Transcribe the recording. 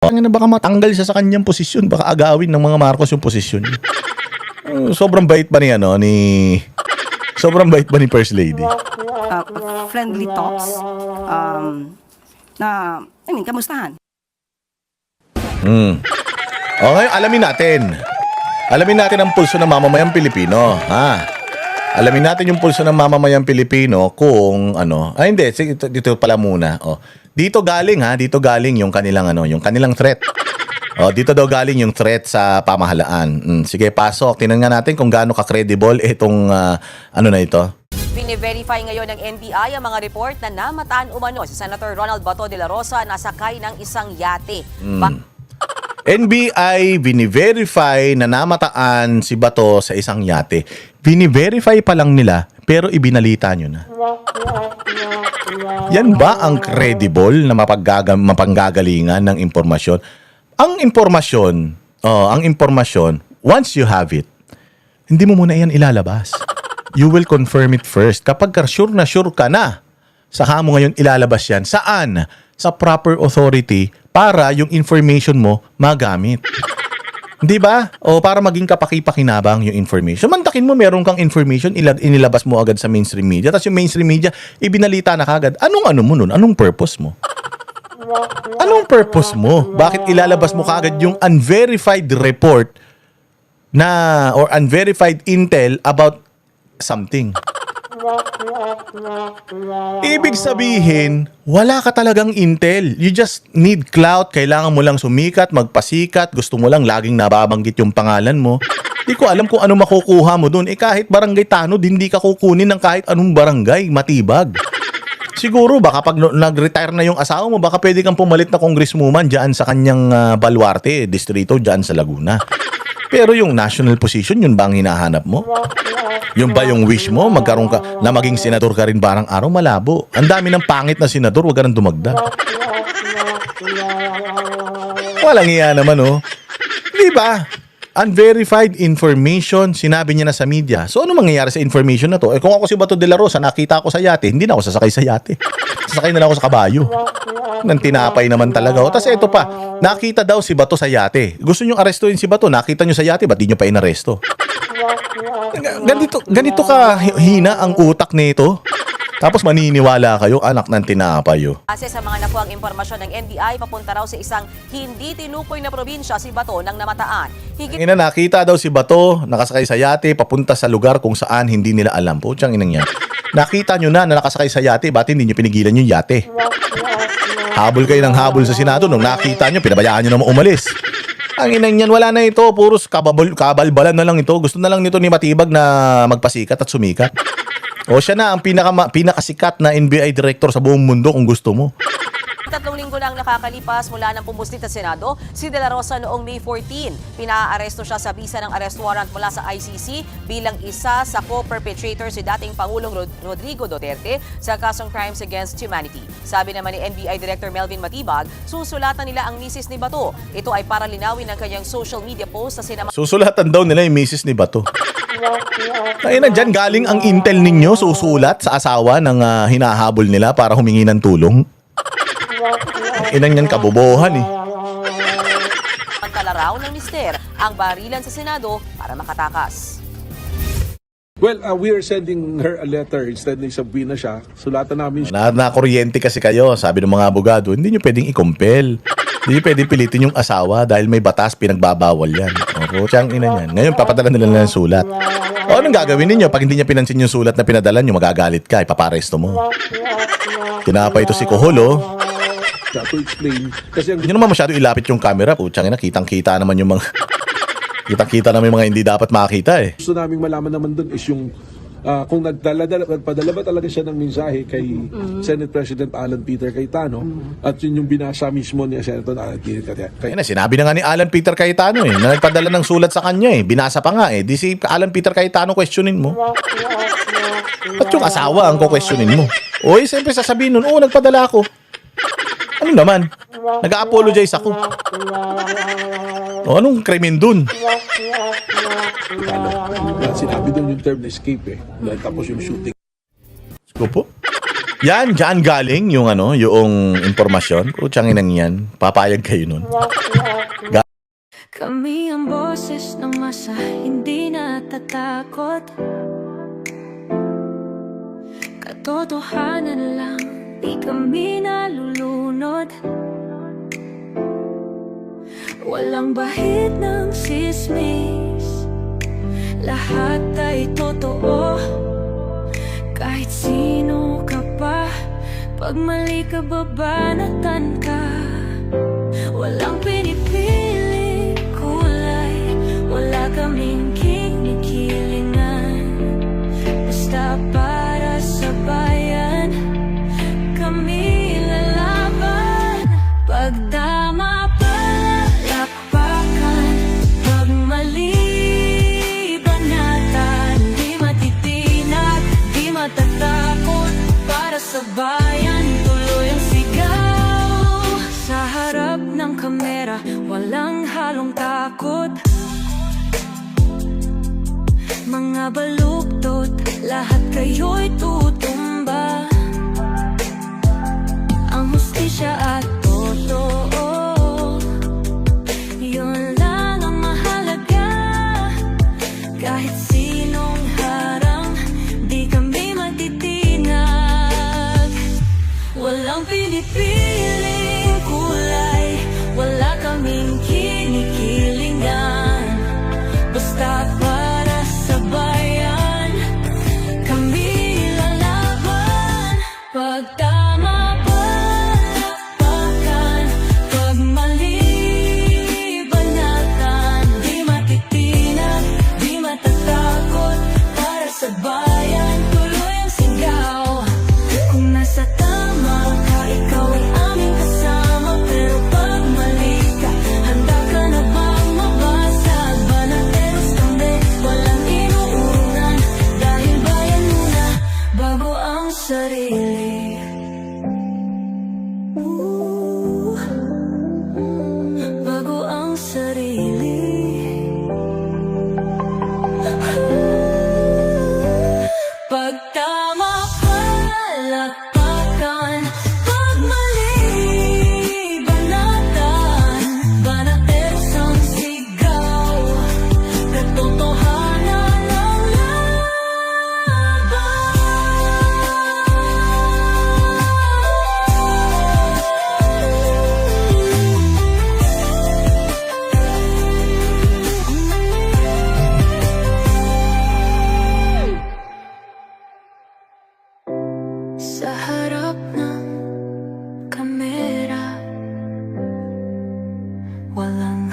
Ang baka matanggal siya sa kanyang posisyon, baka agawin ng mga Marcos yung posisyon niya. Sobrang bait ba ni sobrang bait ba ni First Lady? Friendly talks kamustahan? Okay, alamin natin ang pulso ng mamamayang Pilipino, ha? Alamin natin yung pulso ng mamamayang Pilipino kung hindi, sige, dito pala muna. Dito galing yung kanilang threat. Dito daw galing yung threat sa pamahalaan. Sige, pasok. Tingnan nga natin kung gaano ka-credible itong ito. Bine-verify ngayon ng NBI ang mga report na namataan umano si Senator Ronald Bato de la Rosa na sakay ng isang yate. NBI bine-verify na namataan si Bato sa isang yate. Bine-verify pa lang nila pero ibinalita nyo na. Yan ba ang credible na mapanggagalingan ng impormasyon? Ang impormasyon, once you have it, hindi mo muna yan ilalabas. You will confirm it first. Kapag sure ka na, saka mo ngayon ilalabas yan. Saan? Sa proper authority para yung information mo magamit. Di ba? O para maging kapaki-pakinabang yung information. Mantakin mo meron kang information, inilabas mo agad sa mainstream media. Tapos yung mainstream media, ibinalita na kagad. Anong mo nun? Anong purpose mo? Anong purpose mo? Bakit ilalabas mo kagad yung unverified report or unverified intel about something? Ibig sabihin, wala ka talagang intel. You just need clout. Kailangan mo lang sumikat, magpasikat. Gusto mo lang laging nababanggit yung pangalan mo. Di ko alam kung ano makukuha mo dun. Kahit barangay tanod, hindi ka kukunin ng kahit anong barangay. Matibag. Siguro, baka pag nag-retire na yung asawa mo, baka pwede kang pumalit na congresswoman dyan sa kanyang Baluarte, distrito dyan sa Laguna. Pero yung national position, yun ba ang hinahanap mo? Yun ba yung wish mo? Magkaroon ka na maging senador ka rin barang araw? Malabo. Ang dami ng pangit na senador, huwag ka nang dumagdag. Walang iya naman, Di ba? Unverified information, sinabi niya na sa media. So ano mangyayari sa information na to? Kung ako si Bato de la Rosa, nakita ako sa yate, hindi na ako sasakay sa yate. Sasakay na lang ako sa kabayo. Nang tinapay naman talaga. Tapos ito pa, nakita daw si Bato sa yate. Gusto nyo arestuin si Bato, nakita nyo sa yate, ba't di nyo pa inaresto? Ganito ka hina ang utak nito. Tapos maniniwala kayo, anak ng tinapay. Kasi sa mga nakuhang impormasyon ng NBI, papunta raw sa isang hindi tinukoy na probinsya si Bato ng namataan. Nakita daw si Bato, nakasakay sa yate, papunta sa lugar kung saan hindi nila alam. Putsang inang yan. Nakita nyo na nakasakay sa yate, ba't hindi nyo pinigilan yung yate? Habol kayo ng habol sa Senado. Nung nakita nyo, pinabayaan nyo naman umalis. Ang inang yan, wala na ito. Puros kabalbalan na lang ito. Gusto na lang nito ni Matibag na magpasikat at sumikat. O siya na ang pinakasikat na NBI director sa buong mundo kung gusto mo. 3 linggo na ang nakakalipas mula ng pumuslit sa Senado, si De La Rosa noong May 14. Pinaaresto siya sa bisa ng arrest warrant mula sa ICC bilang isa sa co-perpetrator si dating Pangulong Rodrigo Duterte sa kasong Crimes Against Humanity. Sabi naman ni NBI Director Melvin Matibag, susulatan nila ang misis ni Bato. Ito ay para linawin ang kanyang social media post sa sinama. Susulatan daw nila yung misis ni Bato. Ayun na dyan, galing ang intel ninyo susulat sa asawa ng hinahabol nila para humingi ng tulong. Inang yan kabobohan Pantala raw ng mister ang barilan sa Senado para makatakas. Well, we are sending her a letter instead na isabuhin na siya. Sulatan namin siya. Na-kuryente kasi kayo, sabi ng mga abogado, hindi nyo pwedeng i-compel. Hindi nyo pwedeng pilitin yung asawa dahil may batas, pinagbabawal yan. O, siyang ina yan. Ngayon, papadala nila ng sulat. O, anong gagawin ninyo? Pag hindi niya pinansin yung sulat na pinadala nyo, magagalit ka, ipaparesto mo. Tinapa ito si Koholo. To explain. Kasi Hindi naman masyado ilapit yung camera. Putsang ina, kitang-kita naman yung mga... Kitang-kita naman yung mga hindi dapat makita gusto naming malaman naman dun is yung kung nagpadala ba talaga siya ng mensahe kay Senate President Alan Peter Cayetano at yun yung binasa mismo ni Senator Alan Peter Cayetano. Sinabi na nga ni Alan Peter Cayetano na nagpadala ng sulat sa kanya Binasa pa nga Di si Alan Peter Cayetano questionin mo. At yung asawa ang questionin mo. Siyempre sasabihin nun, nagpadala ako. Ano naman? Nag-a-apologize ako. Anong krimen dun? Sinabi doon yung term na escape Tapos yung shooting. Sko po? Yan, dyan galing yung yung impormasyon. Putsang inang yan. Papayag kayo nun. Kami ang boses ng masa, hindi natatakot. Katotohanan lang, di kami nalulunod. Walang bahid ng sismis, lahat ay totoo. Kahit sino ka pa, pag mali ka babanatan ka. Walang pinipili kulay, wala kaming kinikilingan. Basta para sa bayan, kami lalaban. Pag tama palakpakan, pag mali banatan. Di matitinag, di matatakot, para sa bayan tuloy ang sigaw. Sa harap ng kamera, walang halong takot. Mga baluktot, lahat kayo'y tutumba. Ang hustisya at totoo, yun lang ang mahalaga. Kahit sinong harang, di kami matitinag. Walang pinipiling kulay, wala kaming kinikilingan. Basta para sa bayan, kami lalaban. Pag tama palakpakan, pag mali banatan. Di matitinag, di matatakot, para sa bayan tuloy ang sigaw. Kung nasa tama ka, ikaw ay aming kasama. Pero pag mali ka, handa ka na bang mabasag? Banateros kami, walang inuunan. Dahil bayan muna, bago ang sarili. Bago ang sarili. Pag tama palakpakan, pag mali banatan. Banateros ang sigaw, katotohanan ang laban. Sa harap ng kamera, walang